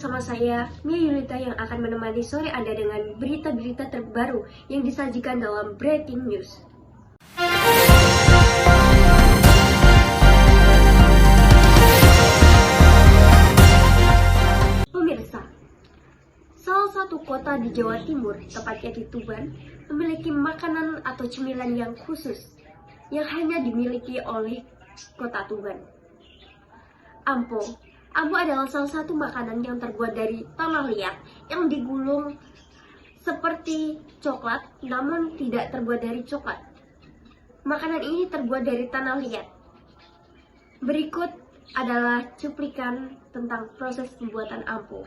bersama saya, Mia Yulita, yang akan menemani sore Anda dengan berita-berita terbaru yang disajikan dalam Breaking News. Pemirsa, salah satu kota di Jawa Timur, tepatnya di Tuban, memiliki makanan atau cemilan yang khusus yang hanya dimiliki oleh kota Tuban. Ampo adalah salah satu makanan yang terbuat dari tanah liat yang digulung seperti coklat, namun tidak terbuat dari coklat. Makanan ini terbuat dari tanah liat. Berikut adalah cuplikan tentang proses pembuatan ampo.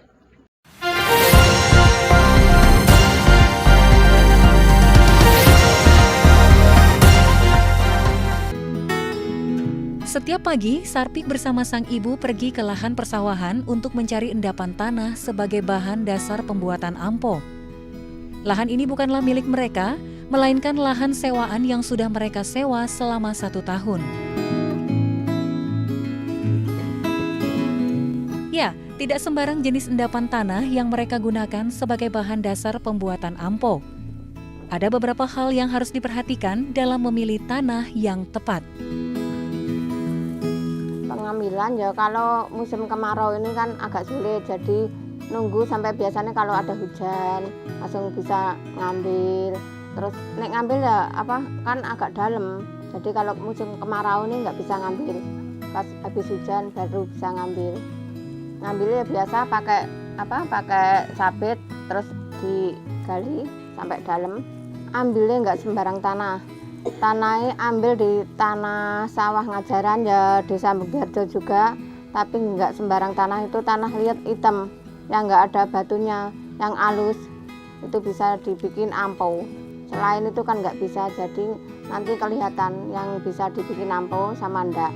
Setiap pagi, Sarpik bersama sang ibu pergi ke lahan persawahan untuk mencari endapan tanah sebagai bahan dasar pembuatan ampo. Lahan ini bukanlah milik mereka, melainkan lahan sewaan yang sudah mereka sewa selama 1 tahun. Ya, tidak sembarang jenis endapan tanah yang mereka gunakan sebagai bahan dasar pembuatan ampo. Ada beberapa hal yang harus diperhatikan dalam memilih tanah yang tepat. Pengambilan ya, kalau musim kemarau ini kan agak sulit, jadi nunggu sampai biasanya kalau ada hujan langsung bisa ngambil. Terus nek ngambil ya kan agak dalam, jadi kalau musim kemarau ini nggak bisa ngambil, pas habis hujan baru bisa ngambil. Ngambilnya biasa pakai sabit, terus digali sampai dalam. Ambilnya nggak sembarang tanah. Tanahnya ambil di tanah sawah Ngajaran ya, desa Bugdarjo juga, tapi nggak sembarang tanah, itu tanah liat hitam yang nggak ada batunya, yang halus, itu bisa dibikin ampo. Selain itu kan nggak bisa, jadi nanti kelihatan yang bisa dibikin ampo sama ndak.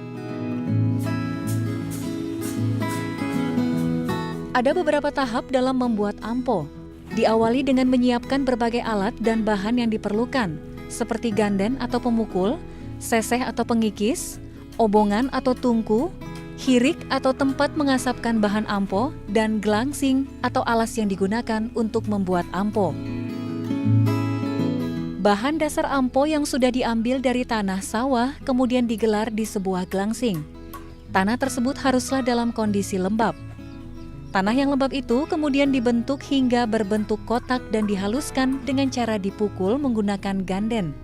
Ada beberapa tahap dalam membuat ampo. Diawali dengan menyiapkan berbagai alat dan bahan yang diperlukan, seperti ganden atau pemukul, seseh atau pengikis, obongan atau tungku, hirik atau tempat mengasapkan bahan ampo, dan gelangsing atau alas yang digunakan untuk membuat ampo. Bahan dasar ampo yang sudah diambil dari tanah sawah kemudian digelar di sebuah gelangsing. Tanah tersebut haruslah dalam kondisi lembab. Tanah yang lembab itu kemudian dibentuk hingga berbentuk kotak dan dihaluskan dengan cara dipukul menggunakan ganden.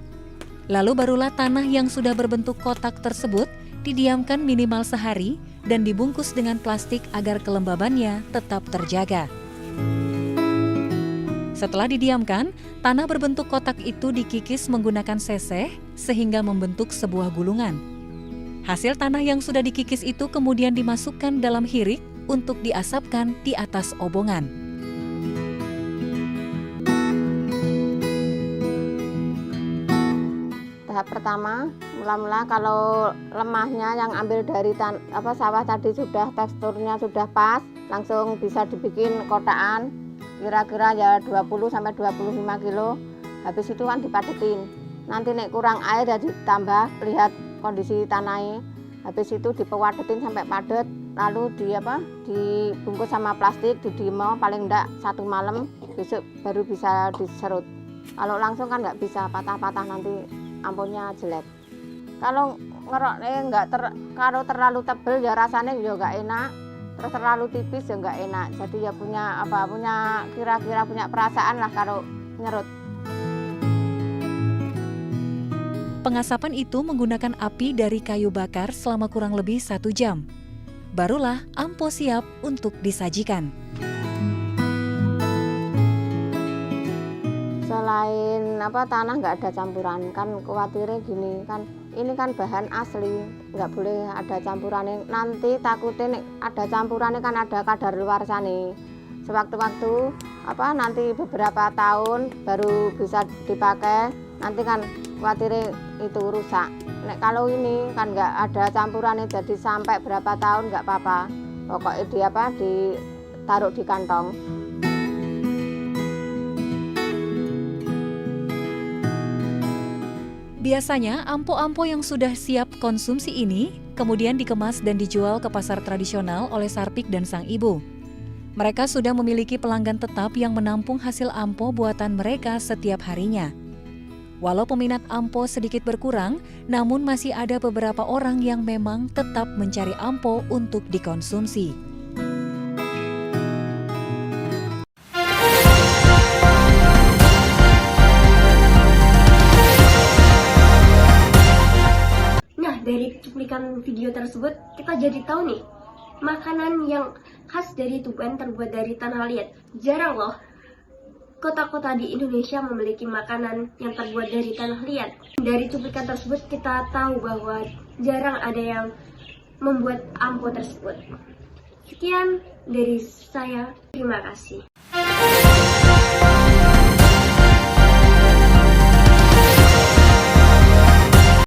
Lalu barulah tanah yang sudah berbentuk kotak tersebut didiamkan minimal sehari dan dibungkus dengan plastik agar kelembabannya tetap terjaga. Setelah didiamkan, tanah berbentuk kotak itu dikikis menggunakan seseh sehingga membentuk sebuah gulungan. Hasil tanah yang sudah dikikis itu kemudian dimasukkan dalam hirik untuk diasapkan di atas obongan. Tahap pertama, mula-mula kalau lemahnya yang ambil dari sawah tadi sudah teksturnya sudah pas, langsung bisa dibikin kotaan, kira-kira ya 20-25 kilo. Habis itu kan dipadetin. Nanti nek kurang air ya ditambah, lihat kondisi tanahnya. Habis itu dipewadetin sampai padat, lalu dibungkus sama plastik, didimo paling enggak 1 malam, besok baru bisa diserut. Kalau langsung kan nggak bisa, patah-patah nanti amponya jelek. Kalau ngeroknya kalau terlalu tebel ya rasanya juga nggak enak, terus terlalu tipis ya nggak enak. Jadi ya punya kira-kira punya perasaan lah kalau nyerut. Pengasapan itu menggunakan api dari kayu bakar selama kurang lebih 1 jam. Barulah ampo siap untuk disajikan. Selain tanah nggak ada campuran, kan khawatirnya gini kan, ini kan bahan asli, nggak boleh ada campurannya. Nanti takutnya ada campurannya kan ada kadar luar sana. Sewaktu-waktu nanti beberapa tahun baru bisa dipakai, nanti kan khawatirnya itu rusak. Kalau ini kan nggak ada campurannya, jadi sampai berapa tahun nggak apa-apa. Pokoknya ditaruh di kantong. Biasanya ampo-ampo yang sudah siap konsumsi ini kemudian dikemas dan dijual ke pasar tradisional oleh Sarpik dan sang ibu. Mereka sudah memiliki pelanggan tetap yang menampung hasil ampo buatan mereka setiap harinya. Walau peminat ampo sedikit berkurang, namun masih ada beberapa orang yang memang tetap mencari ampo untuk dikonsumsi. Nah, dari cuplikan video tersebut, kita jadi tahu nih, makanan yang khas dari Tuban terbuat dari tanah liat. Jarang loh kota-kota di Indonesia memiliki makanan yang terbuat dari tanah liat. Dari cuplikan tersebut kita tahu bahwa jarang ada yang membuat ampo tersebut. Sekian dari saya, terima kasih.